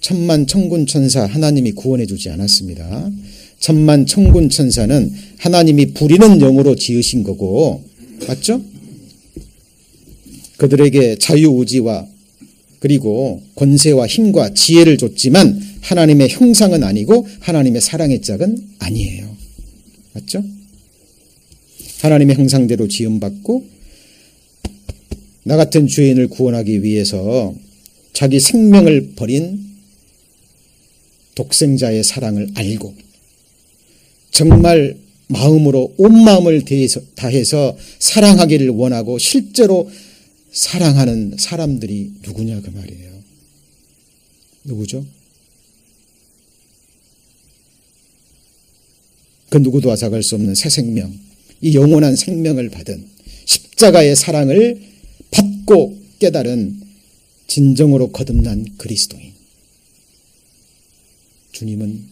천만 천군 천사 하나님이 구원해 주지 않았습니다. 천만 천군 천사는 하나님이 부리는 영으로 지으신 거고, 맞죠? 그들에게 자유의지와 그리고 권세와 힘과 지혜를 줬지만 하나님의 형상은 아니고 하나님의 사랑의 짝은 아니에요. 맞죠? 하나님의 형상대로 지음받고 나 같은 죄인을 구원하기 위해서 자기 생명을 버린 독생자의 사랑을 알고 정말 마음으로 온 마음을 다해서 사랑하기를 원하고 실제로 사랑하는 사람들이 누구냐 그 말이에요. 누구죠? 그 누구도 앗아갈 수 없는 새 생명, 이 영원한 생명을 받은 십자가의 사랑을 받고 깨달은 진정으로 거듭난 그리스도인. 주님은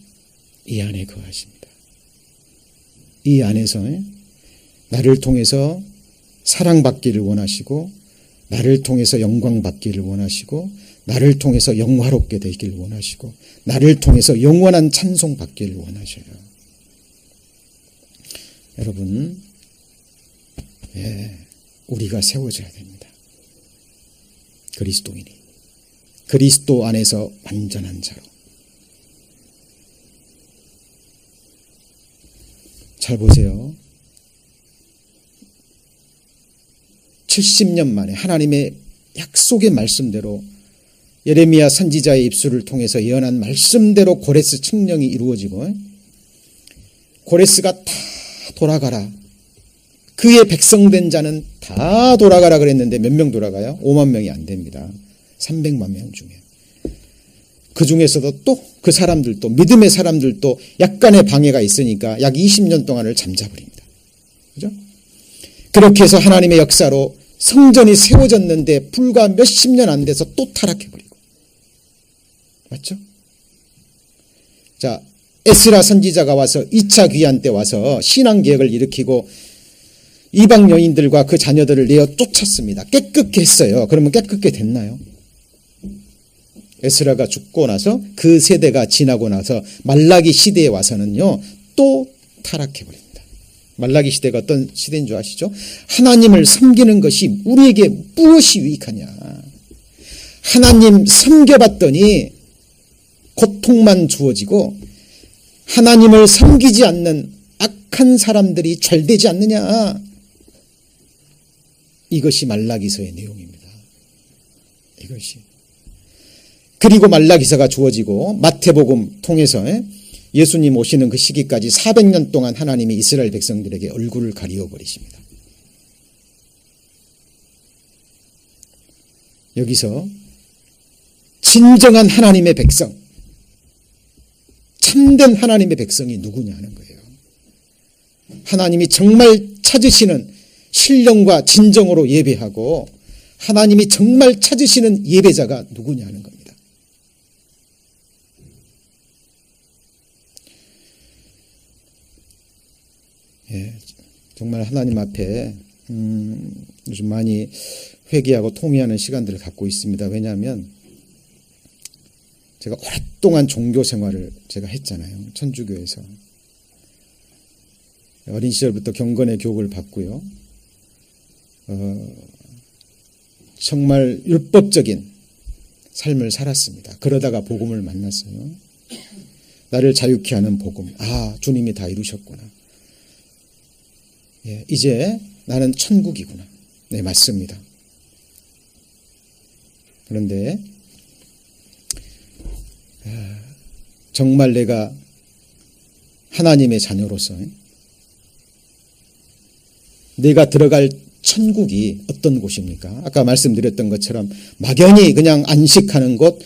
이 안에 거하십니다. 이 안에서 나를 통해서 사랑받기를 원하시고 나를 통해서 영광받기를 원하시고 나를 통해서 영화롭게 되기를 원하시고 나를 통해서 영원한 찬송받기를 원하셔요. 여러분, 우리가 세워져야 됩니다. 그리스도인이. 그리스도 안에서 완전한 자로. 잘 보세요. 70년 만에 하나님의 약속의 말씀대로 예레미야 선지자의 입술을 통해서 예언한 말씀대로 고레스 칙령이 이루어지고 고레스가 다 돌아가라. 그의 백성된 자는 다 돌아가라 그랬는데 몇 명 돌아가요? 5만 명이 안 됩니다. 300만 명 중에. 그 중에서도 또 그 사람들도 믿음의 사람들도 약간의 방해가 있으니까 약 20년 동안을 잠자버립니다. 그죠? 그렇게 해서 하나님의 역사로 성전이 세워졌는데 불과 몇십 년 안 돼서 또 타락해버리고. 맞죠? 자, 에스라 선지자가 와서 2차 귀환 때 와서 신앙개혁을 일으키고 이방 여인들과 그 자녀들을 내어 쫓았습니다. 깨끗게 했어요. 그러면 깨끗게 됐나요? 에스라가 죽고 나서 그 세대가 지나고 나서 말라기 시대에 와서는요 또 타락해버립니다. 말라기 시대가 어떤 시대인 줄 아시죠? 하나님을 섬기는 것이 우리에게 무엇이 유익하냐. 하나님 섬겨봤더니 고통만 주어지고 하나님을 섬기지 않는 악한 사람들이 잘 되지 않느냐. 이것이 말라기서의 내용입니다. 이것이. 그리고 말라기서가 주어지고 마태복음 통해서 예수님 오시는 그 시기까지 400년 동안 하나님이 이스라엘 백성들에게 얼굴을 가리워 버리십니다. 여기서 진정한 하나님의 백성, 참된 하나님의 백성이 누구냐 하는 거예요. 하나님이 정말 찾으시는 신령과 진정으로 예배하고 하나님이 정말 찾으시는 예배자가 누구냐 하는 겁니다. 예, 정말 하나님 앞에 요즘 많이 회개하고 통회하는 시간들을 갖고 있습니다. 왜냐하면 제가 오랫동안 종교 생활을 제가 했잖아요. 천주교에서. 어린 시절부터 경건의 교육을 받고요. 정말 율법적인 삶을 살았습니다. 그러다가 복음을 만났어요. 나를 자유케 하는 복음. 아, 주님이 다 이루셨구나. 예, 이제 나는 천국이구나. 네, 맞습니다. 그런데 정말 내가 하나님의 자녀로서 내가 들어갈 천국이 어떤 곳입니까? 아까 말씀드렸던 것처럼 막연히 그냥 안식하는 곳,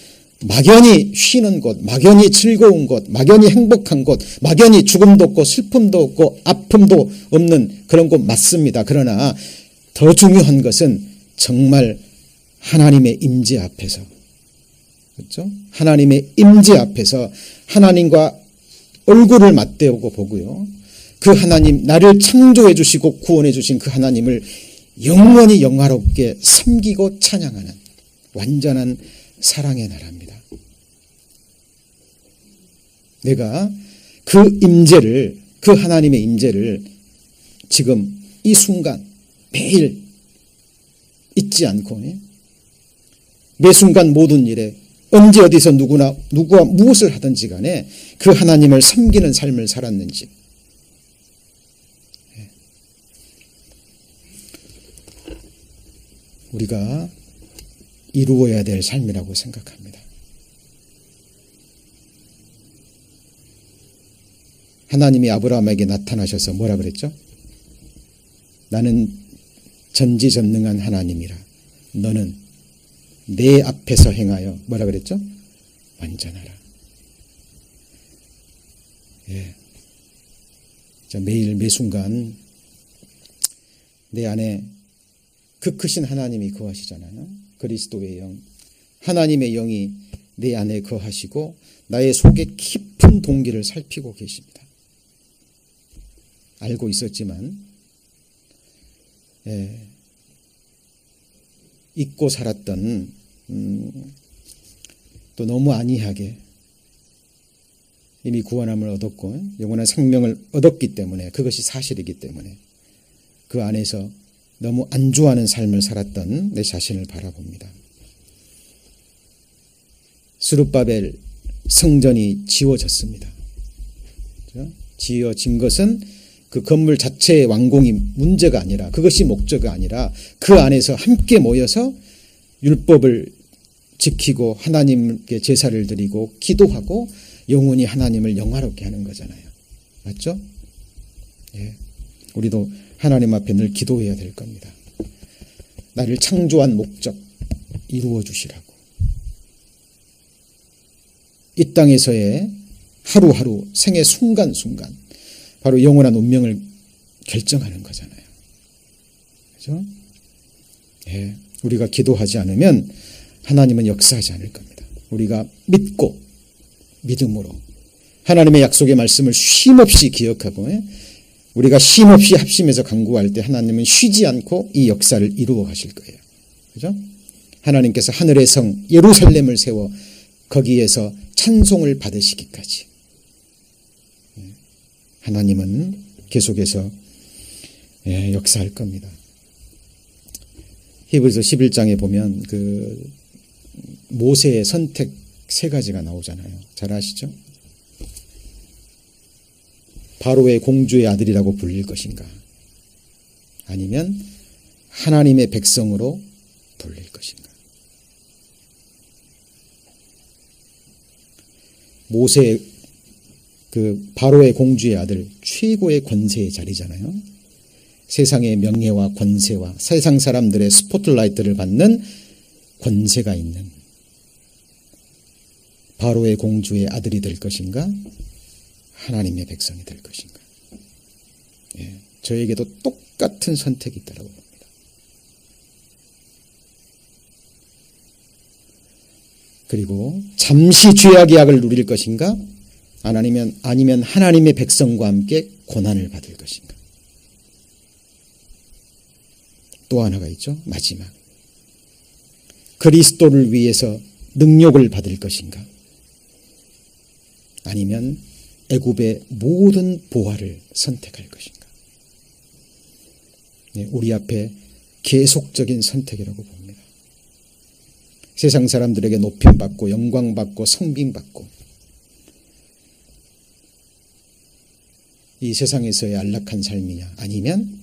막연히 쉬는 곳, 막연히 즐거운 곳, 막연히 행복한 곳, 막연히 죽음도 없고 슬픔도 없고 아픔도 없는 그런 곳 맞습니다. 그러나 더 중요한 것은 정말 하나님의 임재 앞에서, 그렇죠? 하나님의 임재 앞에서 하나님과 얼굴을 맞대고 보고요. 그 하나님, 나를 창조해 주시고 구원해 주신 그 하나님을 영원히 영화롭게 섬기고 찬양하는 완전한 사랑의 나라입니다. 내가 그 임재를, 그 하나님의 임재를 지금 이 순간 매일 잊지 않고 매 순간 모든 일에 언제 어디서 누구와 무엇을 하든지 간에 그 하나님을 섬기는 삶을 살았는지, 우리가 이루어야 될 삶이라고 생각합니다. 하나님이 아브라함에게 나타나셔서 뭐라 그랬죠? 나는 전지전능한 하나님이라. 너는 내 앞에서 행하여 뭐라 그랬죠? 완전하라. 예. 자, 매일 매순간 내 안에 그 크신 하나님이 거하시잖아요. 그리스도의 영, 하나님의 영이 내 안에 거하시고 나의 속에 깊은 동기를 살피고 계십니다. 알고 있었지만 잊고 살았던 또 너무 안이하게 이미 구원함을 얻었고 영원한 생명을 얻었기 때문에, 그것이 사실이기 때문에 그 안에서 너무 안주하는 삶을 살았던 내 자신을 바라봅니다. 스룹바벨 성전이 지어졌습니다. 지어진 것은 그 건물 자체의 완공이 문제가 아니라, 그것이 목적이 아니라 그 안에서 함께 모여서 율법을 지키고 하나님께 제사를 드리고 기도하고 영원히 하나님을 영화롭게 하는 거잖아요. 맞죠? 예. 우리도 하나님 앞에 늘 기도해야 될 겁니다. 나를 창조한 목적 이루어 주시라고. 이 땅에서의 하루하루, 생의 순간순간 바로 영원한 운명을 결정하는 거잖아요. 그렇죠? 예, 우리가 기도하지 않으면 하나님은 역사하지 않을 겁니다. 우리가 믿고 믿음으로 하나님의 약속의 말씀을 쉼없이 기억하고 우리가 쉼없이 합심해서 간구할 때 하나님은 쉬지 않고 이 역사를 이루어 가실 거예요. 그죠? 하나님께서 하늘의 성 예루살렘을 세워 거기에서 찬송을 받으시기까지 하나님은 계속해서 예, 역사할 겁니다. 히브리서 11장에 보면 그 모세의 선택 세 가지가 나오잖아요. 잘 아시죠? 바로의 공주의 아들이라고 불릴 것인가? 아니면 하나님의 백성으로 불릴 것인가? 모세 그 바로의 공주의 아들 최고의 권세의 자리잖아요. 세상의 명예와 권세와 세상 사람들의 스포트라이트를 받는 권세가 있는 바로의 공주의 아들이 될 것인가? 하나님의 백성이 될 것인가? 예, 저에게도 똑같은 선택이 있다고 봅니다. 그리고 잠시 죄악의 약을 누릴 것인가? 아니면 하나님의 백성과 함께 고난을 받을 것인가? 또 하나가 있죠. 마지막. 그리스도를 위해서 능욕을 받을 것인가? 아니면 애굽의 모든 보화를 선택할 것인가? 네, 우리 앞에 계속적인 선택이라고 봅니다. 세상 사람들에게 높임받고 영광받고 성빔받고 이 세상에서의 안락한 삶이냐 아니면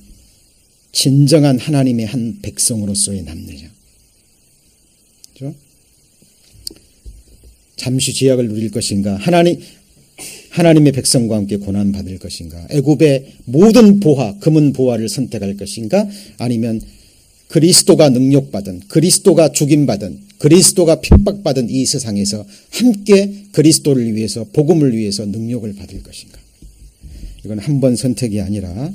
진정한 하나님의 한 백성으로서의 남느냐. 그렇죠? 잠시 죄악을 누릴 것인가 하나님의 백성과 함께 고난받을 것인가 애굽의 모든 보화 금은 보화를 선택할 것인가 아니면 그리스도가 능욕받은 그리스도가 죽임받은 그리스도가 핍박받은 이 세상에서 함께 그리스도를 위해서 복음을 위해서 능욕을 받을 것인가. 이건 한 번 선택이 아니라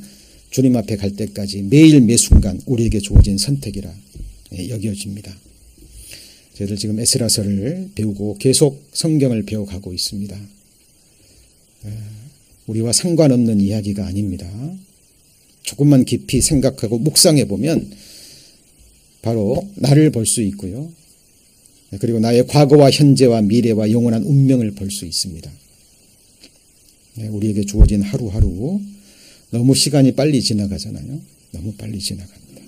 주님 앞에 갈 때까지 매일 매순간 우리에게 주어진 선택이라 여겨집니다. 저희들 지금 에스라서를 배우고 계속 성경을 배워가고 있습니다. 우리와 상관없는 이야기가 아닙니다. 조금만 깊이 생각하고 묵상해 보면 바로 나를 볼 수 있고요. 그리고 나의 과거와 현재와 미래와 영원한 운명을 볼 수 있습니다. 우리에게 주어진 하루하루 너무 시간이 빨리 지나가잖아요. 너무 빨리 지나갑니다.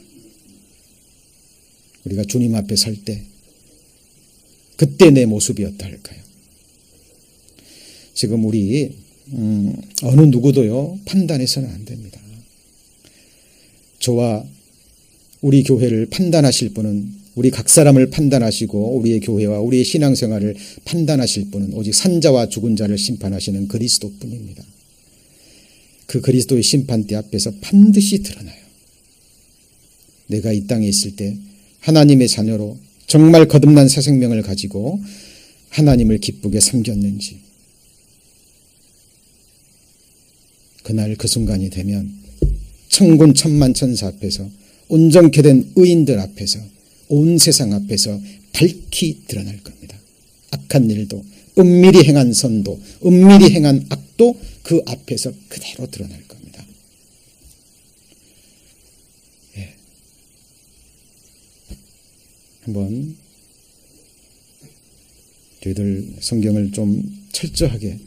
우리가 주님 앞에 설 때 그때 내 모습이 어떨까요? 지금 우리 어느 누구도요 판단해서는 안 됩니다. 저와 우리 교회를 판단하실 분은 우리 각 사람을 판단하시고 우리의 교회와 우리의 신앙생활을 판단하실 분은 오직 산자와 죽은 자를 심판하시는 그리스도뿐입니다. 그 그리스도의 심판대 앞에서 반드시 드러나요. 내가 이 땅에 있을 때 하나님의 자녀로 정말 거듭난 새 생명을 가지고 하나님을 기쁘게 섬겼는지 그날 그 순간이 되면 천군 천만 천사 앞에서 온전케 된 의인들 앞에서 온 세상 앞에서 밝히 드러날 겁니다. 악한 일도 은밀히 행한 선도 은밀히 행한 악도 그 앞에서 그대로 드러날 겁니다. 예. 한번 저희들 성경을 좀 철저하게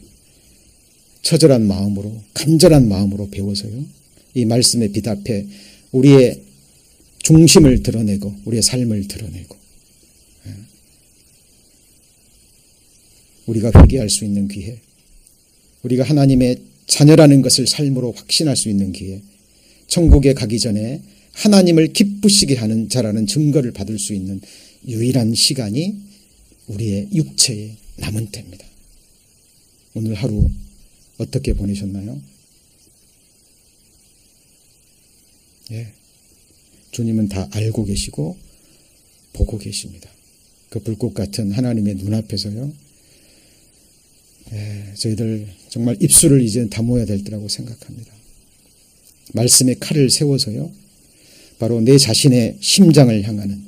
처절한 마음으로 간절한 마음으로 배워서요. 이 말씀에 비답해 우리의 중심을 드러내고 우리의 삶을 드러내고 우리가 회개할 수 있는 기회, 우리가 하나님의 자녀라는 것을 삶으로 확신할 수 있는 기회, 천국에 가기 전에 하나님을 기쁘시게 하는 자라는 증거를 받을 수 있는 유일한 시간이 우리의 육체에 남은 때입니다. 오늘 하루 어떻게 보내셨나요? 예. 주님은 다 알고 계시고 보고 계십니다. 그 불꽃 같은 하나님의 눈앞에서요. 저희들 정말 입술을 이제 다물어야 될 때라고 생각합니다. 말씀의 칼을 세워서요. 바로 내 자신의 심장을 향하는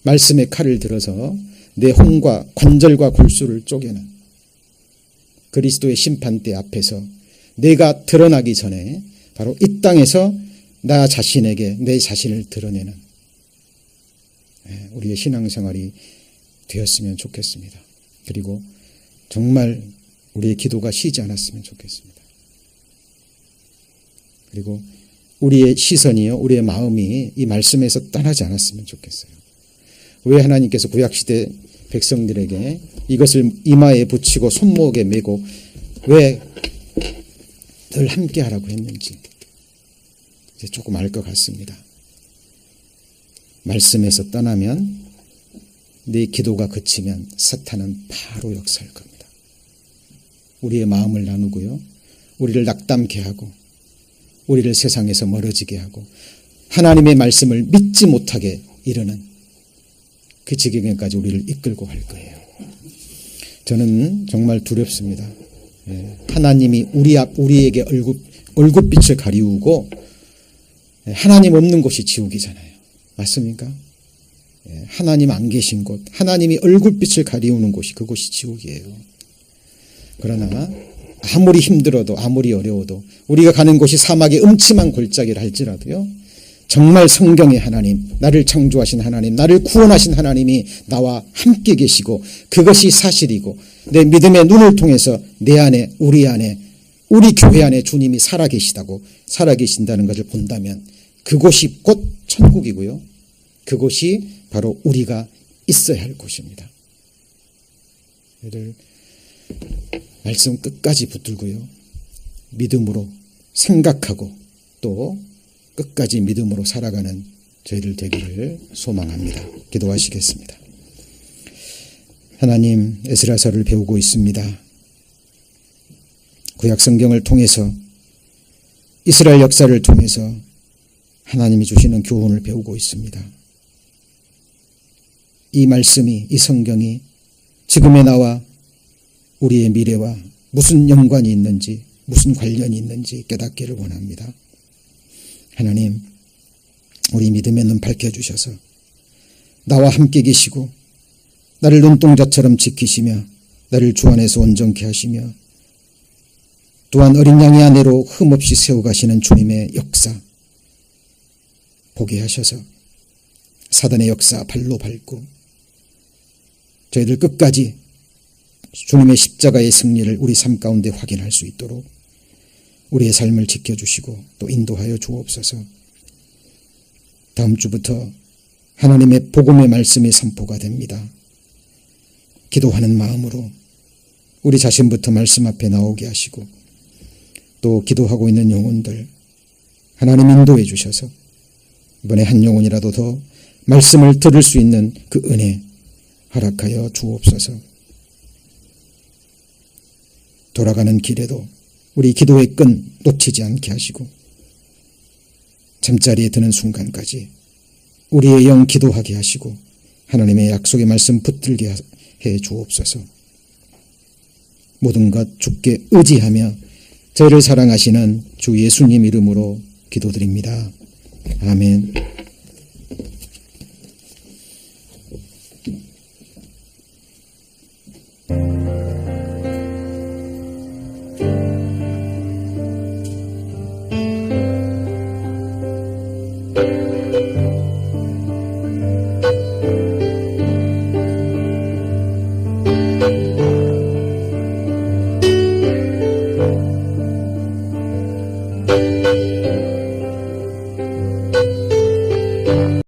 말씀의 칼을 들어서 내 혼과 관절과 골수를 쪼개는 그리스도의 심판대 앞에서 내가 드러나기 전에 바로 이 땅에서 나 자신에게 내 자신을 드러내는 우리의 신앙생활이 되었으면 좋겠습니다. 그리고 정말 우리의 기도가 쉬지 않았으면 좋겠습니다. 그리고 우리의 시선이요, 우리의 마음이 이 말씀에서 떠나지 않았으면 좋겠어요. 왜 하나님께서 구약시대 백성들에게 이것을 이마에 붙이고 손목에 메고 왜 늘 함께 하라고 했는지 이제 조금 알 것 같습니다. 말씀에서 떠나면 내 기도가 그치면 사탄은 바로 역사할 겁니다. 우리의 마음을 나누고요, 우리를 낙담케 하고 우리를 세상에서 멀어지게 하고 하나님의 말씀을 믿지 못하게 이르는 그 지경에까지 우리를 이끌고 갈 거예요. 저는 정말 두렵습니다. 하나님이 우리에게 얼굴빛을 가리우고 하나님 없는 곳이 지옥이잖아요. 맞습니까? 하나님 안 계신 곳, 하나님이 얼굴빛을 가리우는 곳이 그곳이 지옥이에요. 그러나 아무리 힘들어도 아무리 어려워도 우리가 가는 곳이 사막의 음침한 골짜기를 할지라도요, 정말 성경의 하나님, 나를 창조하신 하나님, 나를 구원하신 하나님이 나와 함께 계시고 그것이 사실이고 내 믿음의 눈을 통해서 내 안에, 우리 교회 안에 주님이 살아계신다는 것을 본다면 그곳이 곧 천국이고요, 그곳이 바로 우리가 있어야 할 곳입니다. 말씀 끝까지 붙들고요, 믿음으로 생각하고 또 끝까지 믿음으로 살아가는 저희들 되기를 소망합니다. 기도하시겠습니다. 하나님, 에스라서를 배우고 있습니다. 구약 성경을 통해서, 이스라엘 역사를 통해서 하나님이 주시는 교훈을 배우고 있습니다. 이 말씀이, 이 성경이 지금의 나와 우리의 미래와 무슨 연관이 있는지, 무슨 관련이 있는지 깨닫기를 원합니다. 하나님, 우리 믿음의 눈 밝혀주셔서 나와 함께 계시고 나를 눈동자처럼 지키시며 나를 주 안에서 온전케 하시며 또한 어린 양의 아내로 흠없이 세워가시는 주님의 역사 보게 하셔서 사단의 역사 발로 밟고 저희들 끝까지 주님의 십자가의 승리를 우리 삶 가운데 확인할 수 있도록 우리의 삶을 지켜주시고 또 인도하여 주옵소서. 다음 주부터 하나님의 복음의 말씀이 선포가 됩니다. 기도하는 마음으로 우리 자신부터 말씀 앞에 나오게 하시고 또 기도하고 있는 영혼들 하나님 인도해 주셔서 이번에 한 영혼이라도 더 말씀을 들을 수 있는 그 은혜 허락하여 주옵소서. 돌아가는 길에도 우리 기도의 끈 놓치지 않게 하시고 잠자리에 드는 순간까지 우리의 영 기도하게 하시고 하나님의 약속의 말씀 붙들게 해 주옵소서. 모든 것 주께 의지하며 저희를 사랑하시는 주 예수님 이름으로 기도드립니다. 아멘.